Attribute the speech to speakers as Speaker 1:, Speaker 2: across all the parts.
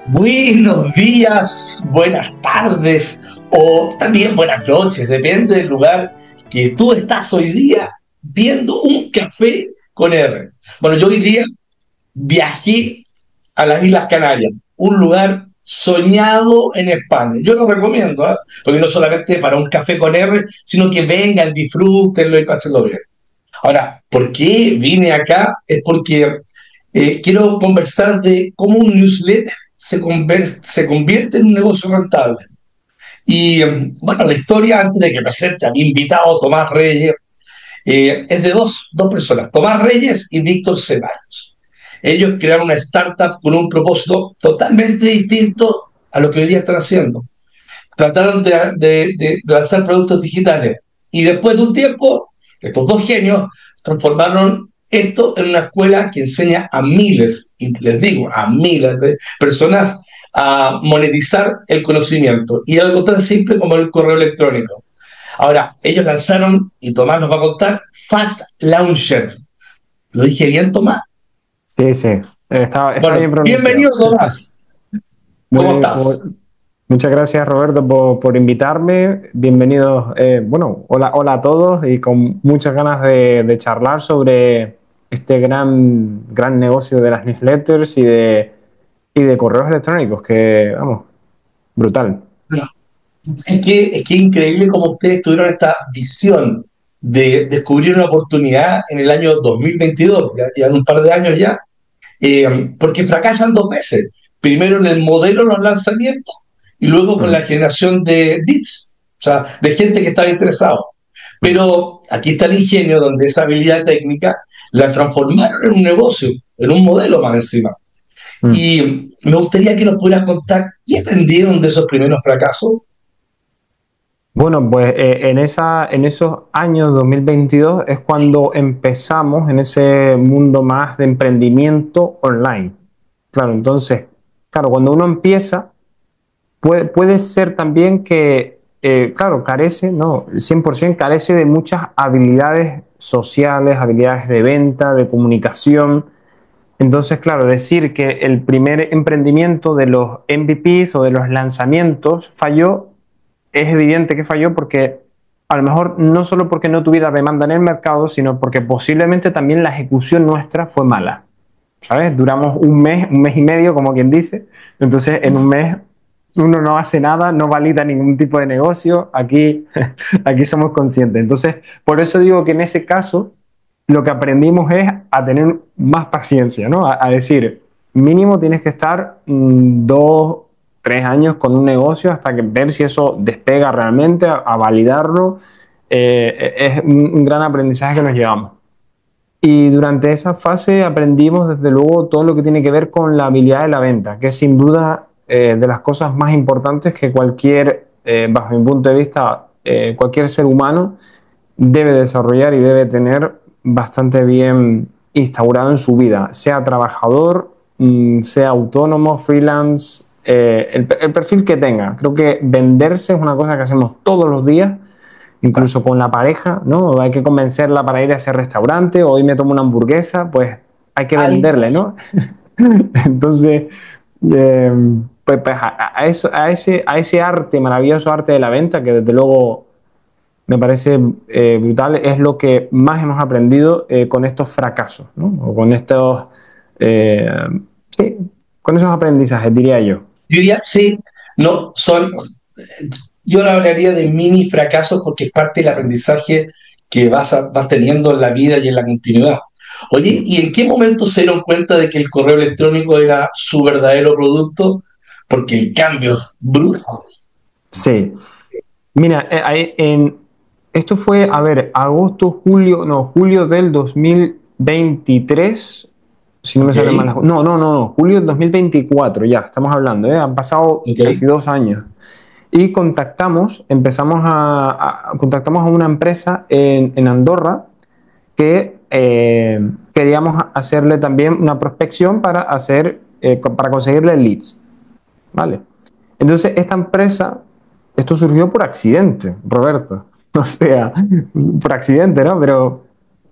Speaker 1: Buenos días, buenas tardes o también buenas noches, depende del lugar que tú estás hoy día viendo un café con R. Bueno, yo hoy día viajé a las Islas Canarias, un lugar soñado en España. Yo lo recomiendo, ¿eh? Porque no solamente para un café con R, sino que vengan, disfrútenlo y pásenlo bien. Ahora, ¿por qué vine acá? Es porque quiero conversar de cómo un newsletter se convierte en un negocio rentable. Y bueno, la historia, antes de que presente a mi invitado Tomás Reyes, es de dos personas, Tomás Reyes y Víctor Ceballos. Ellos crearon una startup con un propósito totalmente distinto a lo que hoy día están haciendo. Trataron de lanzar productos digitales y después de un tiempo, estos dos genios transformaron esto en una escuela que enseña a miles, y les digo, a miles de personas a monetizar el conocimiento y algo tan simple como el correo electrónico. Ahora, ellos lanzaron, y Tomás nos va a contar, Fast Launcher. ¿Lo dije bien, Tomás?
Speaker 2: Sí, sí, está
Speaker 1: Bueno,
Speaker 2: bien pronunciado.
Speaker 1: bienvenido, Tomás. ¿Cómo
Speaker 2: Muy,
Speaker 1: estás?
Speaker 2: muchas gracias, Roberto, por invitarme. Bienvenidos. Bueno, hola, hola a todos y con muchas ganas de charlar sobre este gran negocio de las newsletters y de correos electrónicos, que, vamos, brutal.
Speaker 1: Es que es increíble cómo ustedes tuvieron esta visión de descubrir una oportunidad en el año 2022, ya en un par de años ya, porque fracasan dos veces. Primero en el modelo de los lanzamientos y luego con la
Speaker 2: Mm,
Speaker 1: generación de leads, o sea, de gente que estaba interesado.
Speaker 2: mm,
Speaker 1: Pero aquí está el ingenio donde esa habilidad técnica la transformaron en un negocio, en un modelo más encima.
Speaker 2: mm.
Speaker 1: Y me gustaría que nos pudieras contar qué aprendieron de esos primeros fracasos.
Speaker 2: Bueno, pues en esos años 2022 es cuando empezamos en ese mundo más de emprendimiento online. Claro, entonces, claro, cuando uno empieza, puede ser también que, claro, carece, no, 100% carece de muchas habilidades sociales, habilidades de venta, de comunicación. Entonces, claro, decir que el primer emprendimiento de los MVPs o de los lanzamientos falló, es evidente que falló porque a lo mejor no solo porque no tuviera demanda en el mercado, sino porque posiblemente también la ejecución nuestra fue mala. ¿Sabes? Duramos un mes y medio, como quien dice. Entonces, en un mes uno no hace nada, no valida ningún tipo de negocio. Aquí, aquí somos conscientes. Entonces, por eso digo que en ese caso, lo que aprendimos es a tener más paciencia, ¿no? A decir, mínimo tienes que estar 2, 3 años con un negocio hasta que ver si eso despega realmente, a validarlo. Es un gran aprendizaje que nos llevamos. Y durante esa fase aprendimos desde luego todo lo que tiene que ver con la habilidad de la venta, que es sin duda de las cosas más importantes que cualquier, bajo mi punto de vista, cualquier ser humano debe desarrollar y debe tener bastante bien instaurado en su vida, sea trabajador, sea autónomo, freelance, el perfil que tenga. Creo que venderse es una cosa que hacemos todos los días, incluso con la pareja, ¿no? Hay que convencerla para ir a ese restaurante, o hoy me tomo una hamburguesa, pues hay que
Speaker 1: Tal
Speaker 2: venderle,
Speaker 1: cual.
Speaker 2: ¿no? Entonces, eh, pues a ese arte, maravilloso arte de la venta, que desde luego me parece brutal, es lo que más hemos aprendido con estos fracasos, ¿no? O con estos, eh, sí, con esos aprendizajes, diría yo.
Speaker 1: Yo diría, sí, no, son, yo no hablaría de mini fracasos porque es parte del aprendizaje que vas teniendo en la vida y en la continuidad. Oye,
Speaker 2: Sí.
Speaker 1: ¿y en qué momento se dieron cuenta de que el correo electrónico era su verdadero producto? Porque el cambio es brutal.
Speaker 2: Sí. Mira, esto fue, a ver, agosto, julio, no, julio del 2023, si no me
Speaker 1: Ok,
Speaker 2: sale mal. No, no, no, no, julio del 2024, ya, estamos hablando, ¿eh? Han pasado
Speaker 1: ok.
Speaker 2: casi 2 años. Y contactamos a una empresa en Andorra que queríamos hacerle también una prospección para conseguirle leads, ¿vale? Entonces, esta empresa, esto surgió por accidente, Roberto. O sea, por accidente, ¿no? Pero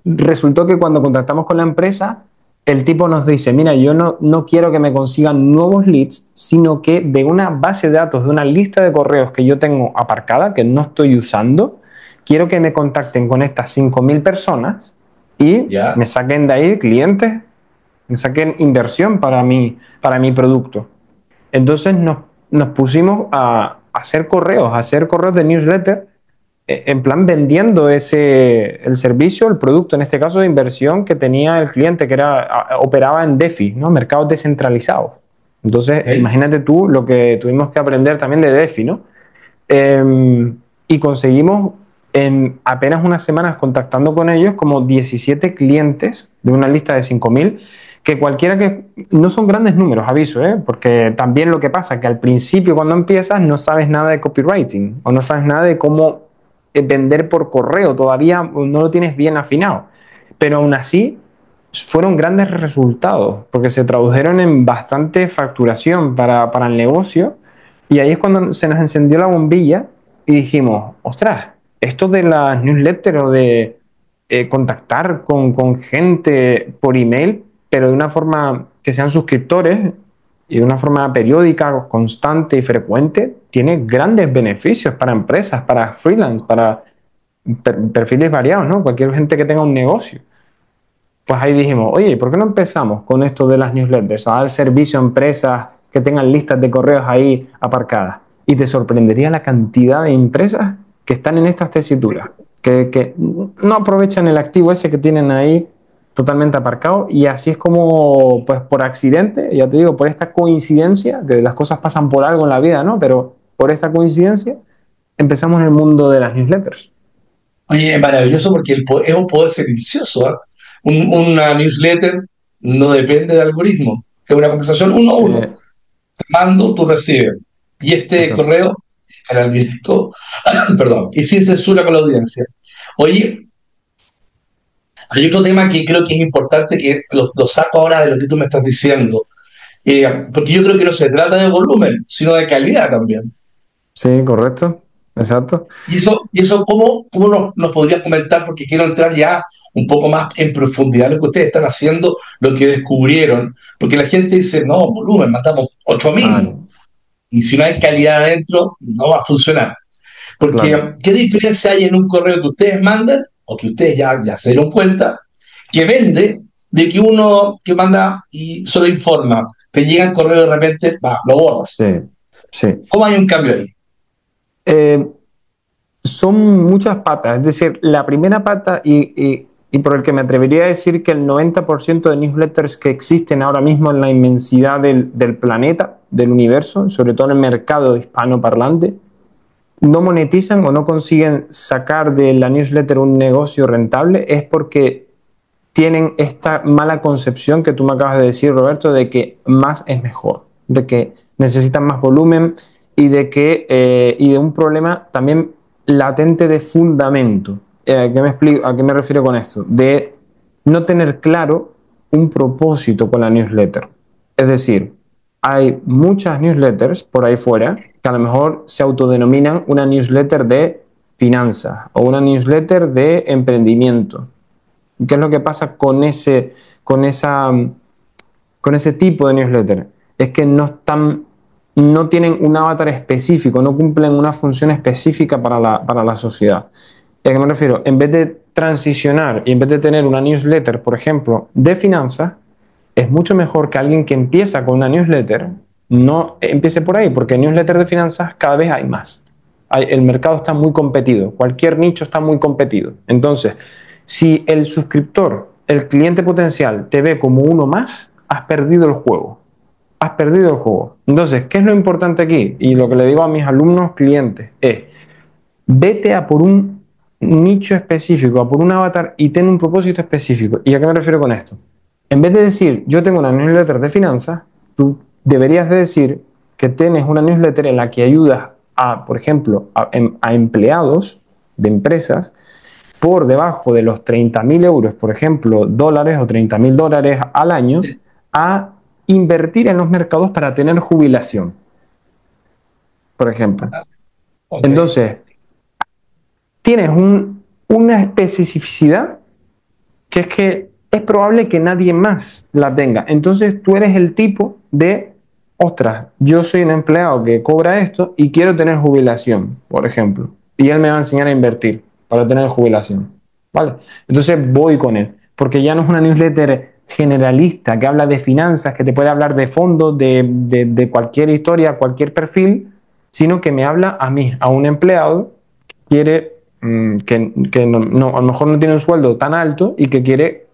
Speaker 2: resultó que cuando contactamos con la empresa, el tipo nos dice, mira, yo no quiero que me consigan nuevos leads, sino que de una base de datos, de una lista de correos que yo tengo aparcada, que no estoy usando, quiero que me contacten con estas 5.000 personas y
Speaker 1: ¿Ya?
Speaker 2: me saquen de ahí clientes, me saquen inversión para mi producto. Entonces nos pusimos a hacer correos de newsletter, en plan vendiendo el servicio, el producto, en este caso de inversión que tenía el cliente, que operaba en DeFi, ¿no? Mercados descentralizados. Entonces,
Speaker 1: ¿Ok?
Speaker 2: imagínate tú lo que tuvimos que aprender también de DeFi, ¿no? Eh, y conseguimos en apenas unas semanas contactando con ellos como 17 clientes de una lista de 5.000, que cualquiera que... No son grandes números, aviso, ¿eh? Porque también lo que pasa es que al principio cuando empiezas no sabes nada de copywriting o no sabes nada de cómo vender por correo, todavía no lo tienes bien afinado. Pero aún así fueron grandes resultados porque se tradujeron en bastante facturación para el negocio, y ahí es cuando se nos encendió la bombilla y dijimos, ostras, esto de las newsletters o de contactar con gente por email, pero de una forma que sean suscriptores y de una forma periódica, constante y frecuente, tiene grandes beneficios para empresas, para freelance, para perfiles variados, ¿no? Cualquier gente que tenga un negocio. Pues ahí dijimos, oye, ¿por qué no empezamos con esto de las newsletters? A dar servicio a empresas que tengan listas de correos ahí aparcadas. Y te sorprendería la cantidad de empresas que están en estas tesituras, que no aprovechan el activo ese que tienen ahí totalmente aparcado, y así es como, pues por accidente, ya te digo, por esta coincidencia, que las cosas pasan por algo en la vida, ¿no? Pero por esta coincidencia empezamos en el mundo de las newsletters.
Speaker 1: Oye, es maravilloso porque es un poder silencioso, ¿ah? Una newsletter no depende de algoritmo, es una conversación uno a uno.
Speaker 2: Eh,
Speaker 1: Te mando, tú recibes. Y este
Speaker 2: exacto.
Speaker 1: correo, canal directo, perdón, y sin censura con la audiencia. Oye, hay otro tema que creo que es importante que lo saco ahora de lo que tú me estás diciendo, porque yo creo que no se trata de volumen, sino de calidad también.
Speaker 2: Sí, correcto. Exacto.
Speaker 1: Y eso ¿cómo nos podrías comentar? Porque quiero entrar ya un poco más en profundidad en lo que ustedes están haciendo, lo que descubrieron. Porque la gente dice, no, volumen, matamos 8.000.
Speaker 2: Claro,
Speaker 1: Y si no hay calidad adentro, no va a funcionar.
Speaker 2: claro.
Speaker 1: Porque, ¿qué diferencia hay en un correo que ustedes mandan, o que ustedes ya se dieron cuenta, que vende, de que uno que manda y solo informa, te llega el correo de repente, va, lo borras?
Speaker 2: Sí, sí.
Speaker 1: ¿Cómo hay un cambio ahí?
Speaker 2: Eh, Son muchas patas. Es decir, la primera pata, y por el que me atrevería a decir que el 90% de newsletters que existen ahora mismo en la inmensidad del planeta, del universo, sobre todo en el mercado hispanoparlante, no monetizan o no consiguen sacar de la newsletter un negocio rentable, es porque tienen esta mala concepción que tú me acabas de decir, Roberto, de que más es mejor, de que necesitan más volumen, y de un problema también latente de fundamento. ¿Qué me explico? ¿A qué me refiero con esto? De no tener claro un propósito con la newsletter. Es decir, hay muchas newsletters por ahí fuera que a lo mejor se autodenominan una newsletter de finanzas o una newsletter de emprendimiento. ¿Qué es lo que pasa con esa, con ese tipo de newsletter? Es que no tienen un avatar específico, no cumplen una función específica para la sociedad. ¿A qué me refiero? En vez de transicionar y en vez de tener una newsletter, por ejemplo, de finanzas, es mucho mejor que alguien que empieza con una newsletter no empiece por ahí, porque newsletter de finanzas cada vez hay más. El mercado está muy competido, cualquier nicho está muy competido. Entonces, si el suscriptor, el cliente potencial, te ve como uno más, has perdido el juego. Has perdido el juego. Entonces, ¿qué es lo importante aquí? Y lo que le digo a mis alumnos clientes es, vete a por un nicho específico, a por un avatar y ten un propósito específico. ¿Y a qué me refiero con esto? En vez de decir, yo tengo una newsletter de finanzas, tú deberías de decir que tienes una newsletter en la que ayudas a, por ejemplo, a empleados de empresas por debajo de los 30.000 euros, por ejemplo, dólares o 30.000 dólares al año, a invertir en los mercados para tener jubilación, por ejemplo.
Speaker 1: Ok.
Speaker 2: Entonces, tienes una especificidad que es que es probable que nadie más la tenga. Entonces tú eres el tipo de, ostras, yo soy un empleado que cobra esto y quiero tener jubilación, por ejemplo. Y él me va a enseñar a invertir para tener jubilación. ¿Vale? Entonces voy con él, porque ya no es una newsletter generalista que habla de finanzas, que te puede hablar de fondos, de cualquier historia, cualquier perfil, sino que me habla a mí, a un empleado que quiere, que a lo mejor no tiene un sueldo tan alto y que quiere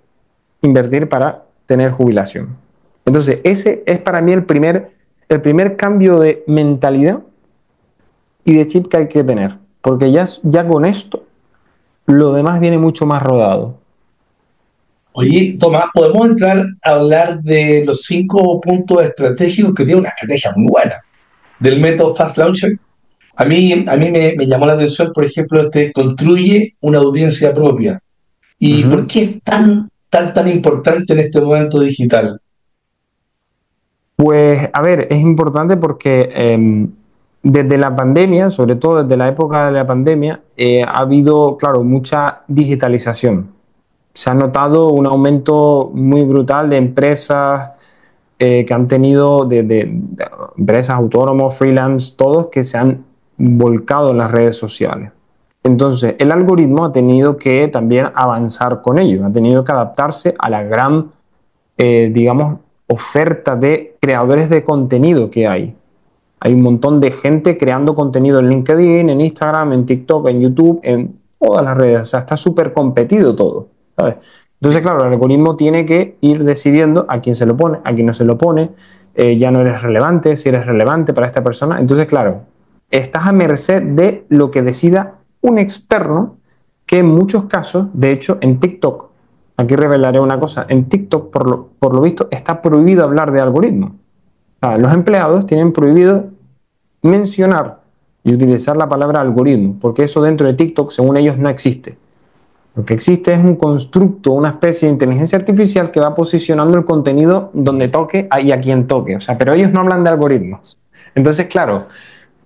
Speaker 2: invertir para tener jubilación. Entonces, ese es para mí el primer cambio de mentalidad y de chip que hay que tener, porque ya con esto lo demás viene mucho más rodado.
Speaker 1: Oye, Tomás, ¿podemos entrar a hablar de los 5 puntos estratégicos que tiene una estrategia muy buena del método Fast Launcher? A mí me llamó la atención, por ejemplo, construye una audiencia propia. ¿Y por
Speaker 2: Ujú.
Speaker 1: qué es tan importante en este momento digital?
Speaker 2: Pues a ver, es importante porque desde la pandemia, sobre todo desde la época de la pandemia, ha habido, claro, mucha digitalización. Se ha notado un aumento muy brutal de empresas que han tenido, de empresas autónomos, freelance, todos que se han volcado en las redes sociales. Entonces, el algoritmo ha tenido que también avanzar con ello, ha tenido que adaptarse a la gran, digamos, oferta de creadores de contenido que hay. Hay un montón de gente creando contenido en LinkedIn, en Instagram, en TikTok, en YouTube, en todas las redes. O sea, está súper competido todo, ¿sabes? Entonces, claro, el algoritmo tiene que ir decidiendo a quién se lo pone, a quién no se lo pone. Ya no eres relevante, si eres relevante para esta persona. Entonces, claro, estás a merced de lo que decida un externo, que en muchos casos, de hecho, en TikTok, aquí revelaré una cosa, en TikTok, por lo visto, está prohibido hablar de algoritmos. O sea, los empleados tienen prohibido mencionar y utilizar la palabra algoritmo, porque eso dentro de TikTok, según ellos, no existe. Lo que existe es un constructo, una especie de inteligencia artificial que va posicionando el contenido donde toque y a quien toque. O sea, pero ellos no hablan de algoritmos. Entonces, claro,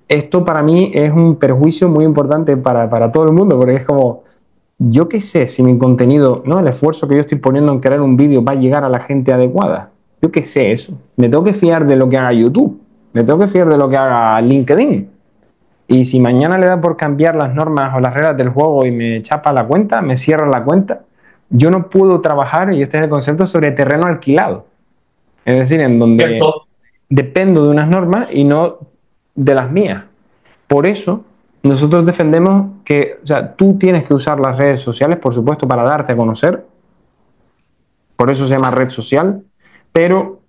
Speaker 2: esto para mí es un perjuicio muy importante para todo el mundo, porque es como, yo qué sé si mi contenido, ¿no? El esfuerzo que yo estoy poniendo en crear un vídeo va a llegar a la gente adecuada. Yo qué sé eso. Me tengo que fiar de lo que haga YouTube. Me tengo que fiar de lo que haga LinkedIn. Y si mañana le da por cambiar las normas o las reglas del juego y me chapa la cuenta, me cierra la cuenta, yo no puedo trabajar, y este es el concepto, sobre terreno alquilado. Es decir, en donde
Speaker 1: ¿Cierto?
Speaker 2: dependo de unas normas y no de las mías. Por eso, nosotros defendemos que, o sea, tú tienes que usar las redes sociales, por supuesto, para darte a conocer, por eso se llama red social, pero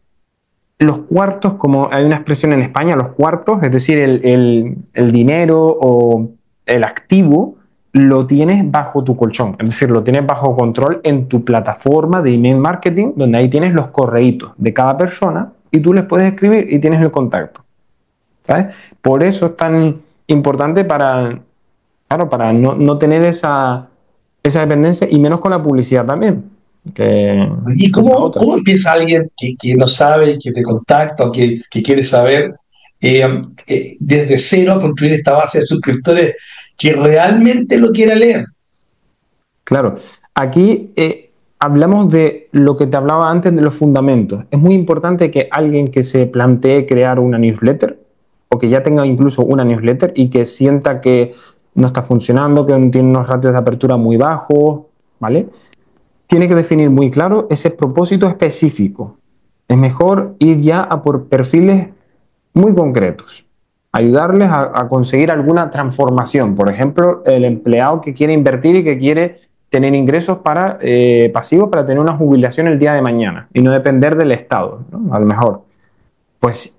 Speaker 2: los cuartos, como hay una expresión en España, los cuartos, es decir, el dinero o el activo, lo tienes bajo tu colchón, es decir, lo tienes bajo control en tu plataforma de email marketing, donde ahí tienes los correitos de cada persona y tú les puedes escribir y tienes el contacto, ¿sabes? Por eso es tan importante para, claro, para no tener esa dependencia y menos con la publicidad también, que
Speaker 1: ¿Y
Speaker 2: esa es
Speaker 1: cómo
Speaker 2: otra.
Speaker 1: empieza alguien que no sabe, que te contacta o que quiere saber desde cero a construir esta base de suscriptores que realmente lo quiera leer?
Speaker 2: Claro, aquí hablamos de lo que te hablaba antes de los fundamentos. Es muy importante que alguien que se plantee crear una newsletter o que ya tenga incluso una newsletter y que sienta que no está funcionando, que tiene unos ratios de apertura muy bajos, ¿vale? Tiene que definir muy claro ese propósito específico. Es mejor ir ya a por perfiles muy concretos, ayudarles a conseguir alguna transformación. Por ejemplo, el empleado que quiere invertir y que quiere tener ingresos pasivos para tener una jubilación el día de mañana y no depender del Estado, ¿no? A lo mejor. Pues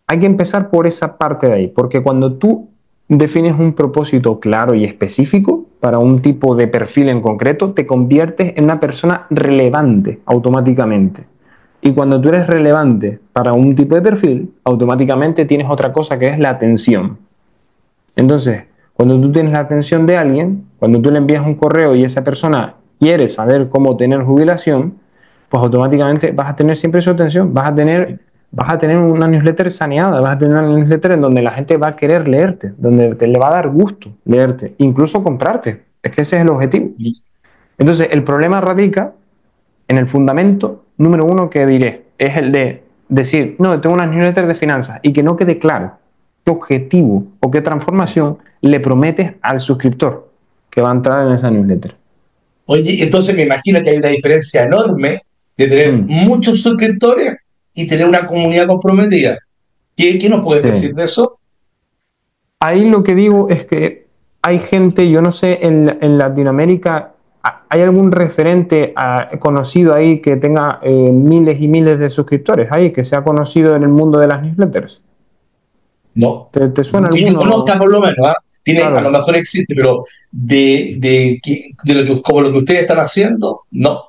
Speaker 2: hay que empezar por esa parte de ahí, porque cuando tú defines un propósito claro y específico para un tipo de perfil en concreto, te conviertes en una persona relevante automáticamente. Y cuando tú eres relevante para un tipo de perfil, automáticamente tienes otra cosa que es la atención. Entonces, cuando tú tienes la atención de alguien, cuando tú le envías un correo y esa persona quiere saber cómo tener jubilación, pues automáticamente vas a tener siempre su atención, vas a tener una newsletter saneada, vas a tener una newsletter en donde la gente va a querer leerte, donde te le va a dar gusto leerte, incluso comprarte. Es que ese es el objetivo. Entonces, el problema radica en el fundamento número uno que diré es el de decir, no, tengo unas newsletters de finanzas y que no quede claro qué objetivo o qué transformación le prometes al suscriptor que va a entrar en esa newsletter.
Speaker 1: Oye, entonces me imagino que hay una diferencia enorme de tener
Speaker 2: Mm,
Speaker 1: muchos suscriptores y tener una comunidad comprometida. ¿Qué nos puedes decir
Speaker 2: sí.
Speaker 1: de eso?
Speaker 2: Ahí lo que digo es que hay gente, yo no sé, en Latinoamérica, ¿hay algún referente conocido ahí que tenga miles y miles de suscriptores ahí, que sea conocido en el mundo de las newsletters?
Speaker 1: No.
Speaker 2: ¿Te suena
Speaker 1: Que yo
Speaker 2: alguno?
Speaker 1: conozca por lo menos, ¿ah? Tiene, a lo
Speaker 2: Claro.
Speaker 1: mejor existe, pero de lo que, como lo que ustedes están haciendo, no.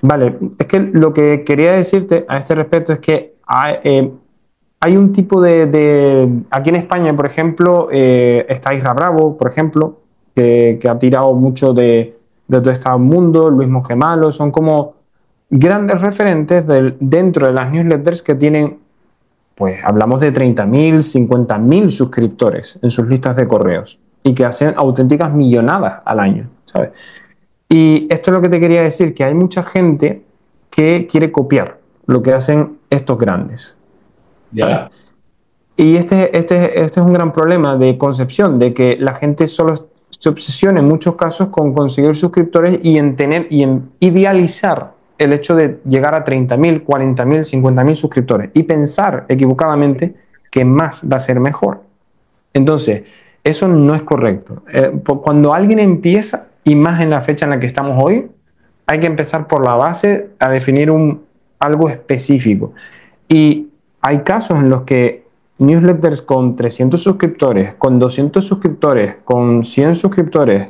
Speaker 2: Vale, es que lo que quería decirte a este respecto es que hay un tipo aquí en España, por ejemplo, está Isra Bravo, por ejemplo, que ha tirado mucho de todo este mundo, Luis Mongemalo, son como grandes referentes dentro de las newsletters que tienen, pues hablamos de 30.000, 50.000 suscriptores en sus listas de correos y que hacen auténticas millonadas al año, ¿sabes? Y esto es lo que te quería decir, que hay mucha gente que quiere copiar lo que hacen estos grandes, ¿sabes?
Speaker 1: Ya.
Speaker 2: Y este es un gran problema de concepción, de que la gente solo se obsesiona en muchos casos con conseguir suscriptores y en tener y en idealizar el hecho de llegar a 30.000, 40.000, 50.000 suscriptores y pensar equivocadamente que más va a ser mejor. Entonces, eso no es correcto. Cuando alguien empieza, y más en la fecha en la que estamos hoy, hay que empezar por la base a definir algo específico. Y hay casos en los que newsletters con 300 suscriptores, con 200 suscriptores, con 100 suscriptores,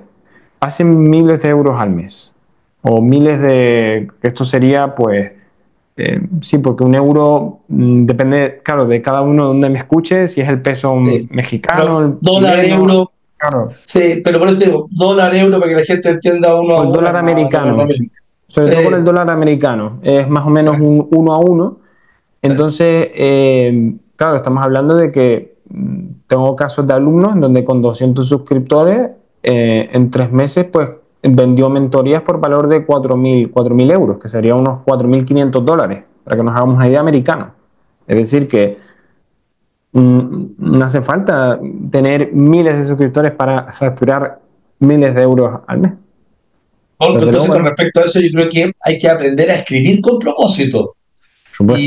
Speaker 2: hacen miles de euros al mes. O miles de, que esto sería pues, sí, porque un euro depende, claro, de cada uno donde me escuche, si es el peso
Speaker 1: Sí.
Speaker 2: mexicano,
Speaker 1: Pero
Speaker 2: el
Speaker 1: dólar,
Speaker 2: chileno,
Speaker 1: euro,
Speaker 2: claro,
Speaker 1: sí, pero por eso digo, dólar, euro, para que la gente entienda uno
Speaker 2: o
Speaker 1: a
Speaker 2: el
Speaker 1: uno,
Speaker 2: dólar
Speaker 1: es más o menos lo
Speaker 2: americano,
Speaker 1: mismo.
Speaker 2: sobre todo con el
Speaker 1: Sí,
Speaker 2: dólar americano, es más o
Speaker 1: sí,
Speaker 2: menos un uno a uno.
Speaker 1: sí.
Speaker 2: Entonces, claro, estamos hablando de que tengo casos de alumnos en donde con 200 suscriptores en 3 meses, pues vendió mentorías por valor de 4.000 euros, que serían unos 4.500 dólares, para que nos hagamos una idea americana. Es decir, que no hace falta tener miles de suscriptores para facturar miles de euros al mes.
Speaker 1: Porque
Speaker 2: Desde luego
Speaker 1: entonces,
Speaker 2: que
Speaker 1: con
Speaker 2: no,
Speaker 1: respecto a eso, yo creo que hay que aprender a escribir con propósito.
Speaker 2: por supuesto.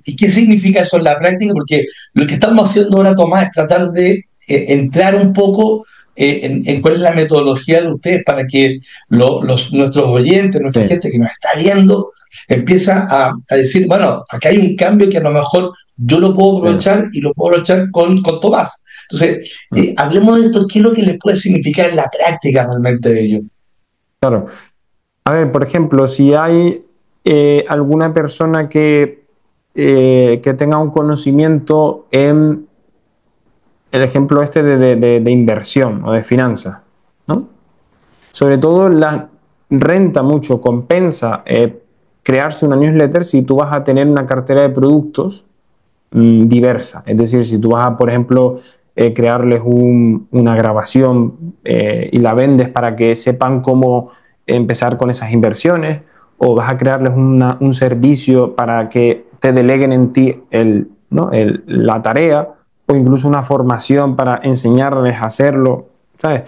Speaker 1: ¿Y qué significa eso en la práctica? Porque lo que estamos haciendo ahora, Tomás, es tratar de entrar un poco en cuál es la metodología de ustedes para que nuestros oyentes,
Speaker 2: Sí,
Speaker 1: nuestra gente que nos está viendo, empieza a decir, bueno, acá hay un cambio que a lo mejor yo lo puedo
Speaker 2: sí.
Speaker 1: aprovechar y lo puedo aprovechar con Tomás. Entonces, hablemos de esto, ¿qué es lo que les puede significar en la práctica realmente de ello?
Speaker 2: Claro. A ver, por ejemplo, si hay alguna persona que tenga un conocimiento en el ejemplo este de inversión o de finanzas, ¿no? Sobre todo la renta mucho, compensa crearse una newsletter si tú vas a tener una cartera de productos diversa. Es decir, si tú vas a, por ejemplo, crearles una grabación y la vendes para que sepan cómo empezar con esas inversiones, o vas a crearles un servicio para que te deleguen en ti ¿no? la tarea, o incluso una formación para enseñarles a hacerlo, ¿sabes?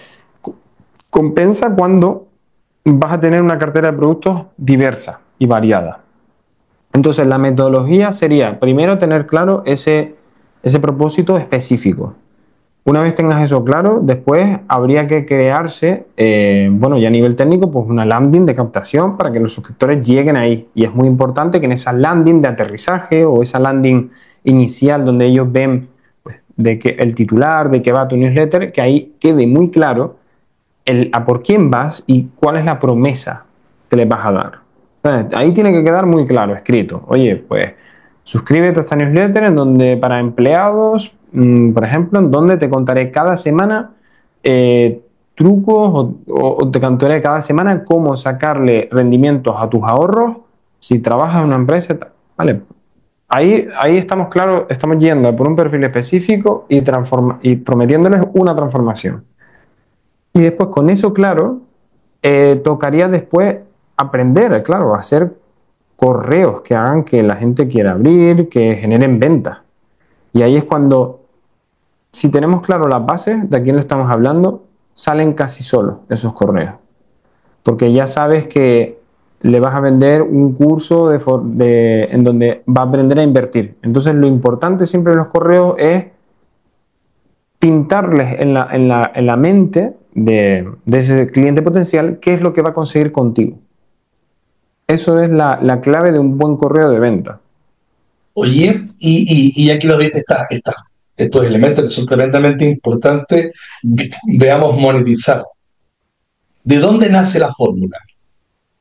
Speaker 2: Compensa cuando vas a tener una cartera de productos diversa y variada. Entonces, la metodología sería primero tener claro ese propósito específico. Una vez tengas eso claro, después habría que crearse, bueno, ya a nivel técnico, pues una landing de captación para que los suscriptores lleguen ahí. Y es muy importante que en esa landing de aterrizaje o esa landing inicial donde ellos ven pues, de que el titular, de qué va tu newsletter, que ahí quede muy claro a por quién vas y cuál es la promesa que les vas a dar. Entonces, ahí tiene que quedar muy claro, escrito. Oye, pues suscríbete a esta newsletter en donde para empleados, por ejemplo, en donde te contaré cada semana trucos o te contaré cada semana cómo sacarle rendimientos a tus ahorros si trabajas en una empresa. Vale, ahí estamos claros, estamos yendo por un perfil específico y prometiéndoles una transformación. Y después con eso claro, tocaría después aprender, claro, a hacer correos que hagan que la gente quiera abrir, que generen ventas. Y ahí es cuando, si tenemos claro las bases de a quién le estamos hablando, salen casi solos esos correos. Porque ya sabes que le vas a vender un curso en donde va a aprender a invertir. Entonces lo importante siempre en los correos es pintarles en la mente de ese cliente potencial qué es lo que va a conseguir contigo. Eso es la clave de un buen correo de venta.
Speaker 1: Oye, y ya que los diste estos elementos que son tremendamente importantes, veamos monetizar. ¿De dónde nace la fórmula?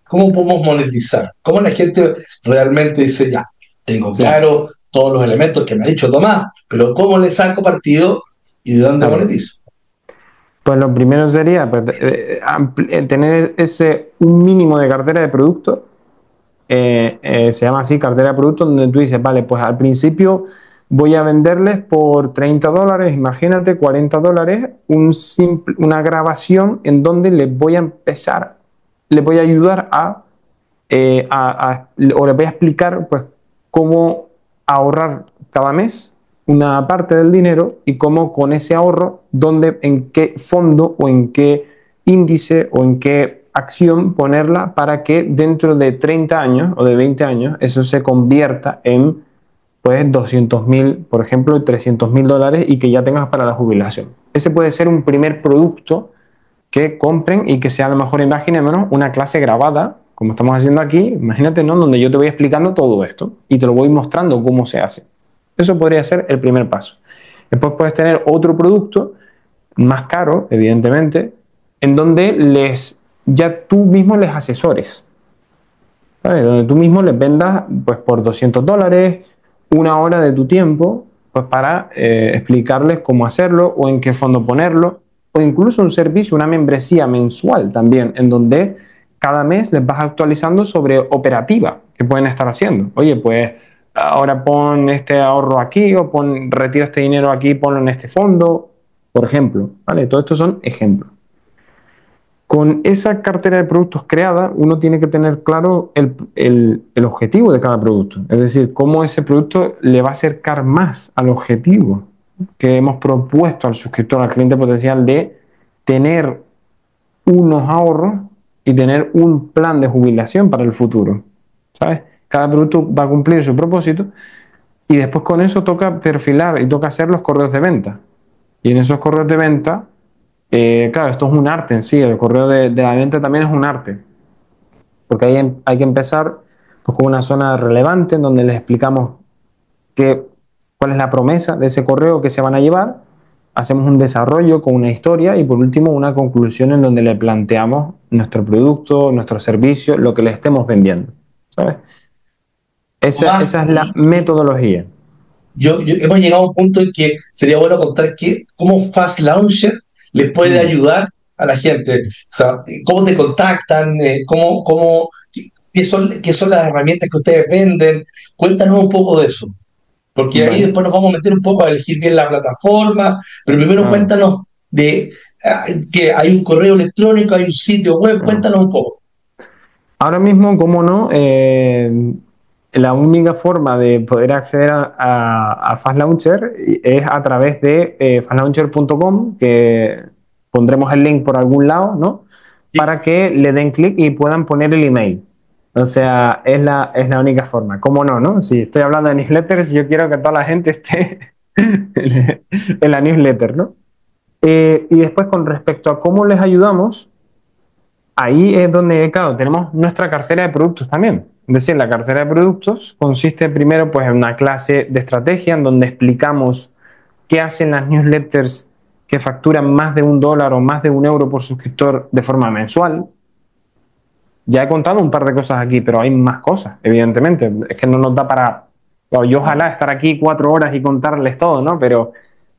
Speaker 1: ¿Cómo podemos monetizar? ¿Cómo la gente realmente dice, ya, tengo
Speaker 2: Sí,
Speaker 1: claro todos los elementos que me ha dicho Tomás, pero cómo le saco partido y de dónde
Speaker 2: claro.
Speaker 1: monetizo?
Speaker 2: Pues lo primero sería pues, tener un mínimo de cartera de productos. Se llama así cartera de productos, donde tú dices, vale, pues al principio voy a venderles por $30, imagínate, $40, una grabación en donde les voy a empezar, les voy a ayudar o les voy a explicar pues cómo ahorrar cada mes una parte del dinero y cómo con ese ahorro, en qué fondo o en qué índice o en qué acción ponerla para que dentro de 30 años o de 20 años eso se convierta en pues 200.000, por ejemplo, $300.000 y que ya tengas para la jubilación. Ese puede ser un primer producto que compren y que sea a lo mejor, imaginémonos, una clase grabada, como estamos haciendo aquí, imagínate, ¿no? Donde yo te voy explicando todo esto y te lo voy mostrando cómo se hace. Eso podría ser el primer paso. Después puedes tener otro producto más caro, evidentemente, en donde ya tú mismo les asesores. ¿Sabes? Donde tú mismo les vendas pues, por $200, una hora de tu tiempo, pues para explicarles cómo hacerlo o en qué fondo ponerlo, o incluso un servicio, una membresía mensual también, en donde cada mes les vas actualizando sobre operativa que pueden estar haciendo. Oye, pues ahora pon este ahorro aquí o retira este dinero aquí, ponlo en este fondo, por ejemplo. ¿Vale? Todo esto son ejemplos. Con esa cartera de productos creada, uno tiene que tener claro el objetivo de cada producto. Es decir, cómo ese producto le va a acercar más al objetivo que hemos propuesto al suscriptor, al cliente potencial, de tener unos ahorros y tener un plan de jubilación para el futuro. ¿Sabes? Cada producto va a cumplir su propósito y después con eso toca perfilar y toca hacer los correos de venta. Y en esos correos de venta, claro, esto es un arte en sí, el correo de la venta también es un arte, porque hay que empezar pues, con una zona relevante en donde les explicamos cuál es la promesa de ese correo que se van a llevar, hacemos un desarrollo con una historia y por último una conclusión en donde le planteamos nuestro producto, nuestro servicio, lo que le estemos vendiendo. ¿Sabes?
Speaker 1: Tomás,
Speaker 2: Esa es la metodología.
Speaker 1: hemos llegado a un punto en que sería bueno contar cómo Fast Launcher les puede
Speaker 2: Mm,
Speaker 1: ayudar a la gente. O sea, cómo te contactan, qué son las herramientas que ustedes venden. Cuéntanos un poco de eso. Porque ahí
Speaker 2: vale,
Speaker 1: después nos vamos a meter un poco a elegir bien la plataforma, pero primero
Speaker 2: claro,
Speaker 1: cuéntanos que hay un correo electrónico, hay un sitio web,
Speaker 2: claro.
Speaker 1: cuéntanos un poco.
Speaker 2: Ahora mismo, como no, la única forma de poder acceder a Fast Launcher es a través de fastlauncher.com, que pondremos el link por algún lado, ¿no?
Speaker 1: Sí.
Speaker 2: Para que le den clic y puedan poner el email. O sea, es la única forma. ¿Cómo no, no? Si estoy hablando de newsletters, yo quiero que toda la gente esté en la newsletter, ¿no? Y después, con respecto a cómo les ayudamos, ahí es donde, claro, tenemos nuestra cartera de productos también. Es decir, la cartera de productos consiste primero pues, en una clase de estrategia en donde explicamos qué hacen las newsletters que facturan más de $1 o más de €1 por suscriptor de forma mensual. Ya he contado un par de cosas aquí, pero hay más cosas, evidentemente. Es que no nos da para... Bueno, yo ojalá estar aquí 4 horas y contarles todo, ¿no? Pero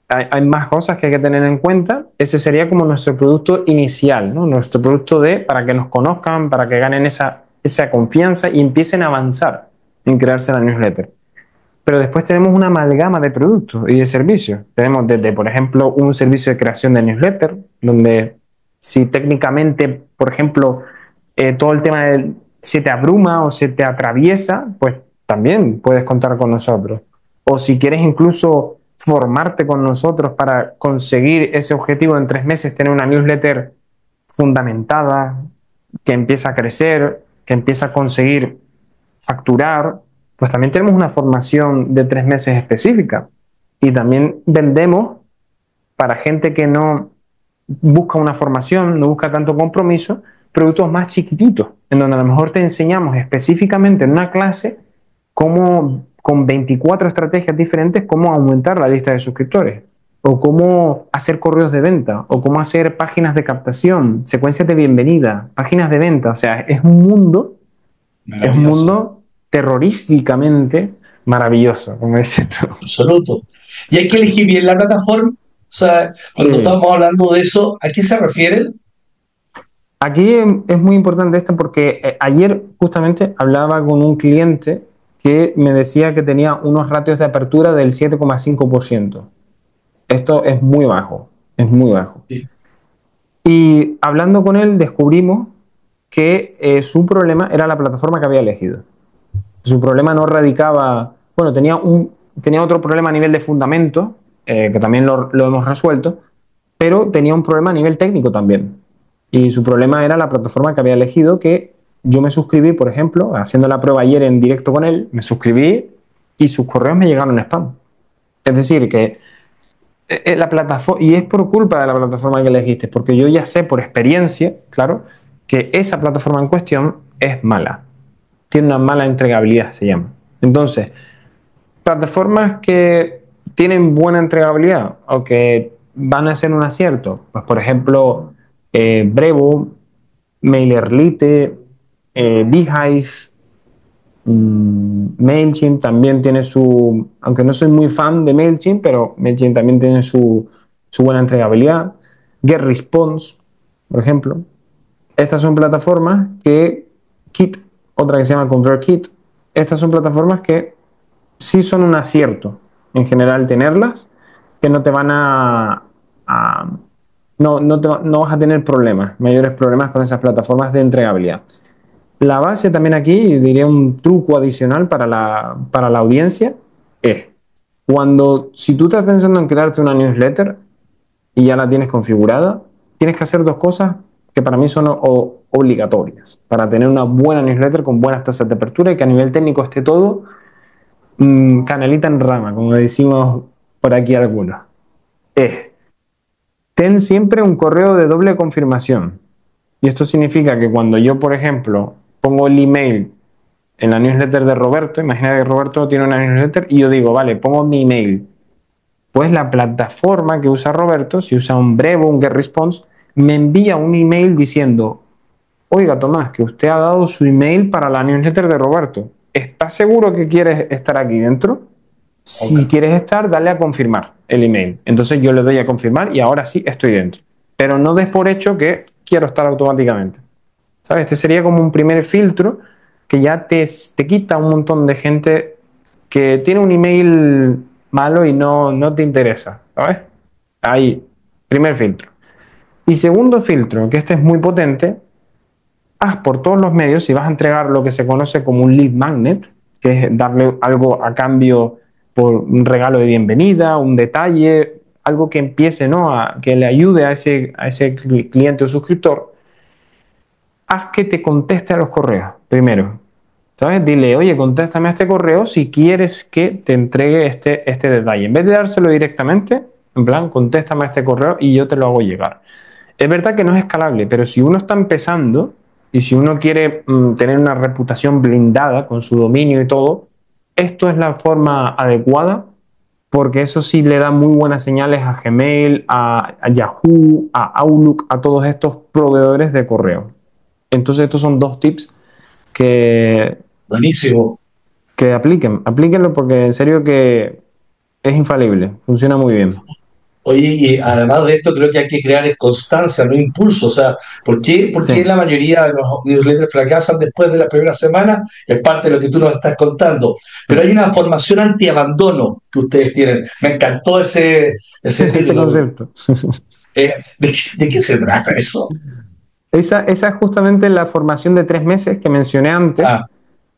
Speaker 2: hay más cosas que hay que tener en cuenta. Ese sería como nuestro producto inicial, ¿no? Nuestro producto para que nos conozcan, para que ganen esa confianza y empiecen a avanzar en crearse la newsletter. Pero después tenemos una amalgama de productos y de servicios. Tenemos desde, por ejemplo, un servicio de creación de newsletter, donde si técnicamente, por ejemplo, todo el tema se te abruma o se te atraviesa, pues también puedes contar con nosotros. O si quieres incluso formarte con nosotros para conseguir ese objetivo en 3 meses, tener una newsletter fundamentada, que empieza a crecer, que empieza a conseguir facturar, pues también tenemos una formación de 3 meses específica. Y también vendemos para gente que no busca una formación, no busca tanto compromiso, productos más chiquititos, en donde a lo mejor te enseñamos específicamente en una clase cómo, con 24 estrategias diferentes, cómo aumentar la lista de suscriptores, o cómo hacer correos de venta, o cómo hacer páginas de captación, secuencias de bienvenida, páginas de venta. O sea, es un
Speaker 1: Maravilloso,
Speaker 2: mundo terroríficamente maravilloso, como dices tú.
Speaker 1: absoluto. Y hay que elegir bien la plataforma. O sea, cuando
Speaker 2: Sí.
Speaker 1: estamos hablando de eso, ¿a qué se refieren?
Speaker 2: Aquí es muy importante esto porque ayer justamente hablaba con un cliente que me decía que tenía unos ratios de apertura del 7,5%. Esto es muy bajo, es muy bajo.
Speaker 1: Sí.
Speaker 2: Y hablando con él descubrimos que su problema era la plataforma que había elegido. Su problema no radicaba, bueno, tenía otro problema a nivel de fundamento, que también lo hemos resuelto, pero tenía un problema a nivel técnico también. Y su problema era la plataforma que había elegido, que yo me suscribí, por ejemplo, haciendo la prueba ayer en directo con él, me suscribí y sus correos me llegaron en spam. Es decir, que la plataforma, y es por culpa de la plataforma que elegiste, porque yo ya sé por experiencia, claro, que esa plataforma en cuestión es mala. Tiene una mala entregabilidad, se llama. Entonces, plataformas que tienen buena entregabilidad o que van a ser un acierto, pues por ejemplo, Brevo, MailerLite, Beehive, MailChimp también tiene su, aunque no soy muy fan de MailChimp, pero MailChimp también tiene su buena entregabilidad. GetResponse, por ejemplo. Estas son plataformas que Kit, otra que se llama ConvertKit, estas son plataformas que sí son un acierto en general tenerlas, que no te van a no vas a tener problemas, mayores problemas con esas plataformas de entregabilidad. La base también aquí, diría un truco adicional para la audiencia, es si tú estás pensando en crearte una newsletter y ya la tienes configurada, tienes que hacer dos cosas que para mí son obligatorias para tener una buena newsletter con buenas tasas de apertura y que a nivel técnico esté todo canalita en rama, como decimos por aquí algunos. Es, ten siempre un correo de doble confirmación. Y esto significa que cuando yo, por ejemplo, pongo el email en la newsletter de Roberto, imagina que Roberto tiene una newsletter y yo digo, vale, pongo mi email. Pues la plataforma que usa Roberto, si usa un Brevo, un GetResponse, me envía un email diciendo, oiga Tomás, que usted ha dado su email para la newsletter de Roberto. ¿Estás seguro que quieres estar aquí dentro?
Speaker 1: Ok.
Speaker 2: Si quieres estar, dale a confirmar el email. Entonces yo le doy a confirmar y ahora sí estoy dentro. Pero no des por hecho que quiero estar automáticamente. ¿Sabes? Este sería como un primer filtro que ya te quita un montón de gente que tiene un email malo y no te interesa. ¿Sabes? Ahí, primer filtro. Y segundo filtro, que este es muy potente, haz por todos los medios, si vas a entregar lo que se conoce como un lead magnet, que es darle algo a cambio por un regalo de bienvenida, un detalle, algo que empiece, ¿no? Que le ayude a ese cliente o suscriptor, haz que te conteste a los correos primero. ¿Sabes? Dile, oye, contéstame a este correo si quieres que te entregue este detalle. En vez de dárselo directamente, en plan, contéstame a este correo y yo te lo hago llegar. Es verdad que no es escalable, pero si uno está empezando y si uno quiere tener una reputación blindada con su dominio y todo, esto es la forma adecuada porque eso sí le da muy buenas señales a Gmail, a Yahoo, a Outlook, a todos estos proveedores de correo. Entonces estos son dos tips que,
Speaker 1: Buenísimo.
Speaker 2: que aplíquenlo porque en serio que es infalible, funciona muy bien.
Speaker 1: Oye, y además de esto, creo que hay que crear constancia, no impulso. O sea, por
Speaker 2: Sí.
Speaker 1: qué la mayoría de los newsletters fracasan después de la primera semana? Es parte de lo que tú nos estás contando. Pero hay una formación antiabandono que ustedes tienen. Me encantó ese
Speaker 2: Ese
Speaker 1: título.
Speaker 2: concepto.
Speaker 1: ¿De qué se trata eso?
Speaker 2: Esa es justamente la formación de 3 meses que mencioné antes,
Speaker 1: Ah,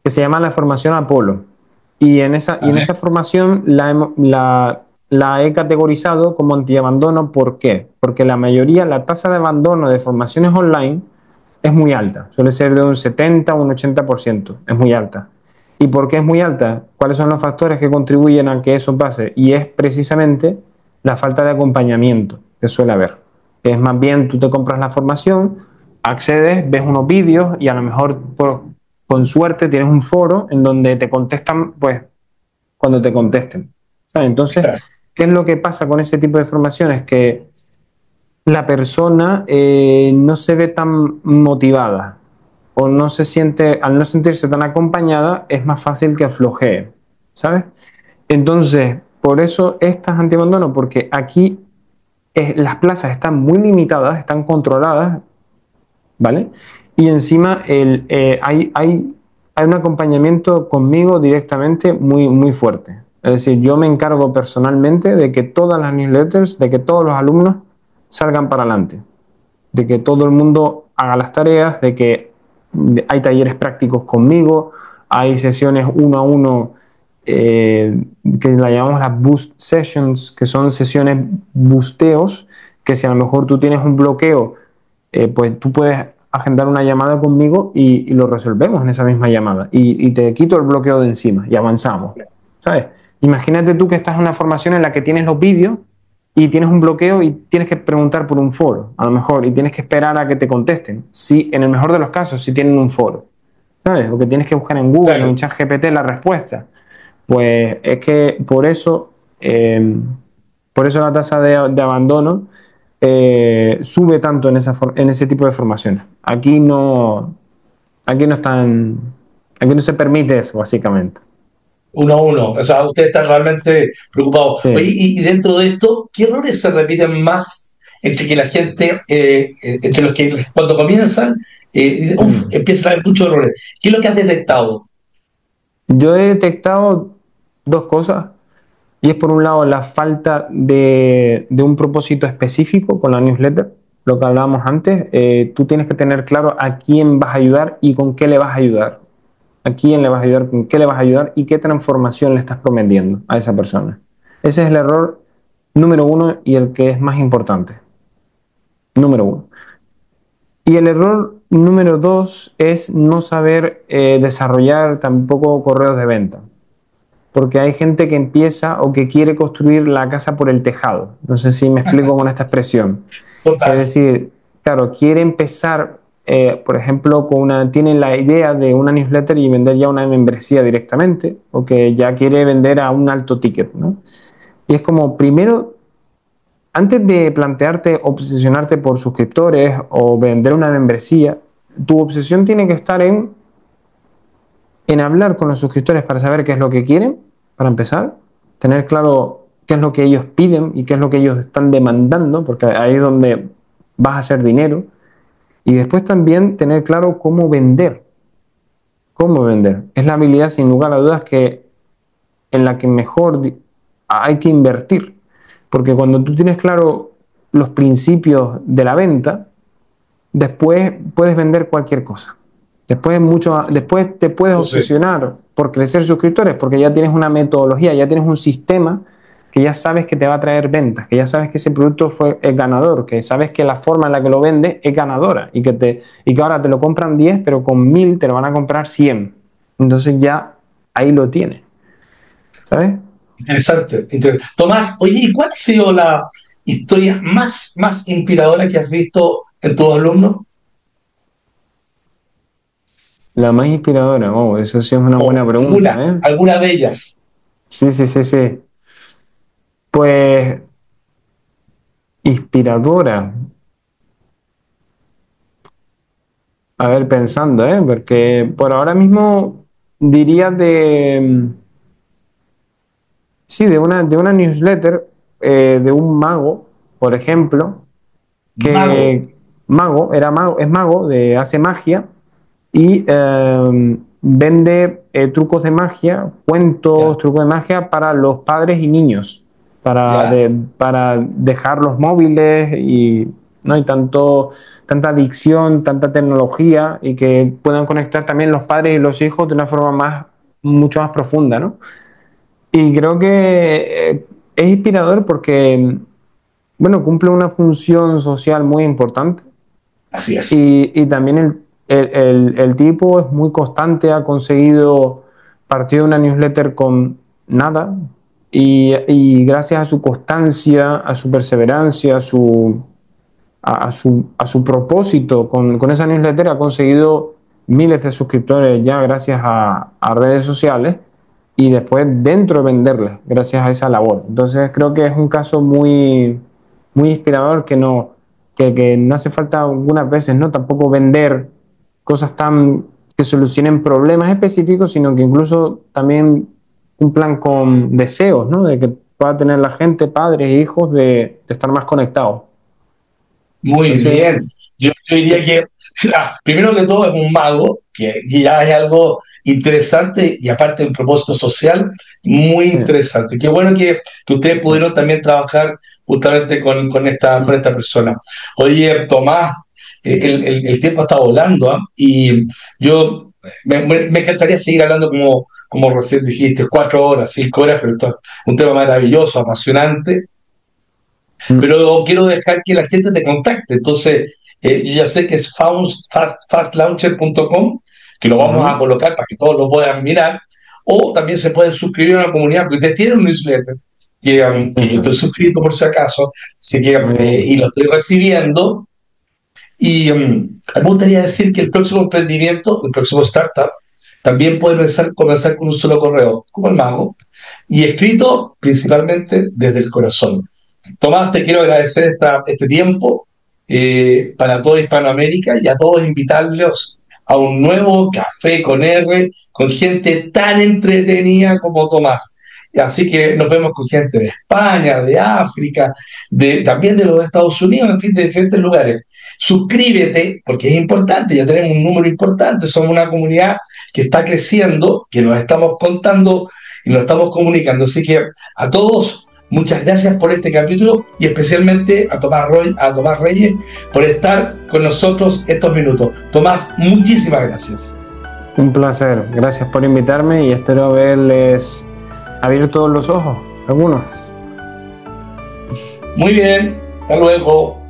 Speaker 2: que se llama la formación Apolo. Y en
Speaker 1: vale,
Speaker 2: esa formación la he categorizado como antiabandono. ¿Por qué? Porque la mayoría, la tasa de abandono de formaciones online es muy alta. Suele ser de un 70 o un 80%. Es muy alta. ¿Y por qué es muy alta? ¿Cuáles son los factores que contribuyen a que eso pase? Y es precisamente la falta de acompañamiento que suele haber. Que es más bien tú te compras la formación, accedes, ves unos vídeos y a lo mejor con suerte tienes un foro en donde te contestan pues cuando te contesten. ¿Sabes? Entonces,
Speaker 1: claro,
Speaker 2: ¿qué es lo que pasa con ese tipo de formaciones? Que la persona no se ve tan motivada o no se siente, al no sentirse tan acompañada, es más fácil que aflojee, ¿sabes? Entonces, por eso estas antiabandono, porque aquí las plazas están muy limitadas, están controladas, ¿vale? Y encima hay un acompañamiento conmigo directamente muy, muy fuerte. Es decir, yo me encargo personalmente de que todas las newsletters, de que todos los alumnos salgan para adelante, de que todo el mundo haga las tareas, de que hay talleres prácticos conmigo, hay sesiones uno a uno que la llamamos las boost sessions, que son sesiones busteos, que si a lo mejor tú tienes un bloqueo, pues tú puedes agendar una llamada conmigo y lo resolvemos en esa misma llamada y te quito el bloqueo de encima y avanzamos, ¿sabes? Imagínate tú que estás en una formación en la que tienes los vídeos y tienes un bloqueo y tienes que preguntar por un foro, a lo mejor, y tienes que esperar a que te contesten. Si, en el mejor de los casos, si tienen un foro, ¿sabes? O que tienes que buscar en Google o en
Speaker 1: claro.
Speaker 2: ChatGPT la respuesta. Pues es que por eso la tasa de abandono sube tanto en ese tipo de formaciones. Aquí no están, aquí no se permite eso, básicamente.
Speaker 1: Uno a uno. O sea, ustedes están realmente preocupados. Oye,
Speaker 2: Sí.
Speaker 1: y dentro de esto, ¿qué errores se repiten más entre que la gente, entre los que cuando comienzan, dicen, uff,
Speaker 2: Mm.
Speaker 1: empiezan a haber muchos errores? ¿Qué es lo que has detectado?
Speaker 2: Yo he detectado dos cosas. Y es por un lado la falta de un propósito específico con la newsletter, lo que hablábamos antes. Tú tienes que tener claro a quién vas a ayudar y con qué le vas a ayudar. A quién le vas a ayudar, con qué le vas a ayudar y qué transformación le estás prometiendo a esa persona. Ese es el error número uno y el que es más importante. Número uno. Y el error número dos es no saber desarrollar tampoco correos de venta, porque hay gente que empieza o que quiere construir la casa por el tejado. No sé si me explico con esta expresión. Es
Speaker 1: Total.
Speaker 2: decir, claro, quiere empezar, por ejemplo, tiene la idea de una newsletter y vender ya una membresía directamente, o que ya quiere vender a un alto ticket, ¿no? Y es como, primero, antes de plantearte obsesionarte por suscriptores o vender una membresía, tu obsesión tiene que estar en hablar con los suscriptores para saber qué es lo que quieren, para empezar, tener claro qué es lo que ellos piden y qué es lo que ellos están demandando, porque ahí es donde vas a hacer dinero, y después también tener claro cómo vender. Cómo vender. Es la habilidad, sin lugar a dudas, en la que mejor hay que invertir, porque cuando tú tienes claro los principios de la venta, después puedes vender cualquier cosa. Después te puedes
Speaker 1: Eso sí.
Speaker 2: obsesionar por crecer suscriptores porque ya tienes una metodología, ya tienes un sistema que ya sabes que te va a traer ventas, que ya sabes que ese producto es ganador, que sabes que la forma en la que lo vendes es ganadora y que ahora te lo compran 10 pero con 1000 te lo van a comprar 100. Entonces ya ahí lo tienes, ¿sabes?
Speaker 1: Interesante, Tomás, oye, ¿y cuál ha sido la historia más inspiradora que has visto en tus alumnos?
Speaker 2: La más inspiradora, oh, eso sí es una
Speaker 1: O
Speaker 2: buena
Speaker 1: alguna,
Speaker 2: pregunta, ¿eh?
Speaker 1: alguna de ellas.
Speaker 2: Sí, sí, sí, sí. Pues inspiradora. A ver, pensando, ¿eh? Porque por ahora mismo diría sí, de una newsletter de un mago, por ejemplo,
Speaker 1: Mago,
Speaker 2: que es mago, hace magia y vende trucos de magia, cuentos,
Speaker 1: ya,
Speaker 2: trucos de magia para los padres y niños,
Speaker 1: ya,
Speaker 2: para dejar los móviles no hay tanta adicción, tanta tecnología, y que puedan conectar también los padres y los hijos de una forma mucho más profunda, ¿no? Y creo que es inspirador porque, bueno, cumple una función social muy importante.
Speaker 1: Así es.
Speaker 2: Y también el tipo es muy constante, ha conseguido partir de una newsletter con nada, y gracias a su constancia, a su perseverancia, a su propósito con esa newsletter, ha conseguido miles de suscriptores ya gracias a redes sociales, y después dentro de venderles gracias a esa labor. Entonces creo que es un caso muy inspirador, que no hace falta algunas veces, ¿no? Tampoco vender cosas que solucionen problemas específicos, sino que incluso también cumplan con deseos, ¿no? De que pueda tener la gente, padres e hijos, de estar más conectados.
Speaker 1: Muy
Speaker 2: Entonces,
Speaker 1: bien. Yo diría que, primero que todo, es un mago, que ya es algo interesante y aparte un propósito social muy
Speaker 2: sí.
Speaker 1: interesante. Qué bueno que ustedes pudieron también trabajar justamente con esta persona. Oye, Tomás, el tiempo está volando, ¿ah? Y yo me encantaría seguir hablando como recién dijiste, 4 horas, 5 horas, pero esto es un tema maravilloso, apasionante,
Speaker 2: Mm.
Speaker 1: pero quiero dejar que la gente te contacte. Entonces, yo ya sé que es fastlauncher.com, que lo vamos a
Speaker 2: Ujú.
Speaker 1: colocar para que todos lo puedan mirar, o también se pueden suscribir a una comunidad, porque ustedes tienen un newsletter que yo
Speaker 2: Eso
Speaker 1: estoy
Speaker 2: es.
Speaker 1: suscrito por si acaso, así que,
Speaker 2: Muy bien.
Speaker 1: y lo estoy recibiendo. Y me gustaría decir que el próximo emprendimiento, el próximo startup, también puede comenzar con un solo correo, como el mago, y escrito principalmente desde el corazón. Tomás, te quiero agradecer este tiempo para toda Hispanoamérica, y a todos invitarlos a un nuevo Café con R, con gente tan entretenida como Tomás. Así que nos vemos con gente de España, de África, también de los Estados Unidos, en fin, de diferentes lugares. Suscríbete, porque es importante, ya tenemos un número importante, somos una comunidad que está creciendo, que nos estamos contando y nos estamos comunicando. Así que a todos, muchas gracias por este capítulo, y especialmente a Tomás Reyes por estar con nosotros estos minutos. Tomás, muchísimas gracias.
Speaker 2: Un placer. Gracias por invitarme, y espero haberles abierto los ojos, algunos.
Speaker 1: Muy bien, hasta luego.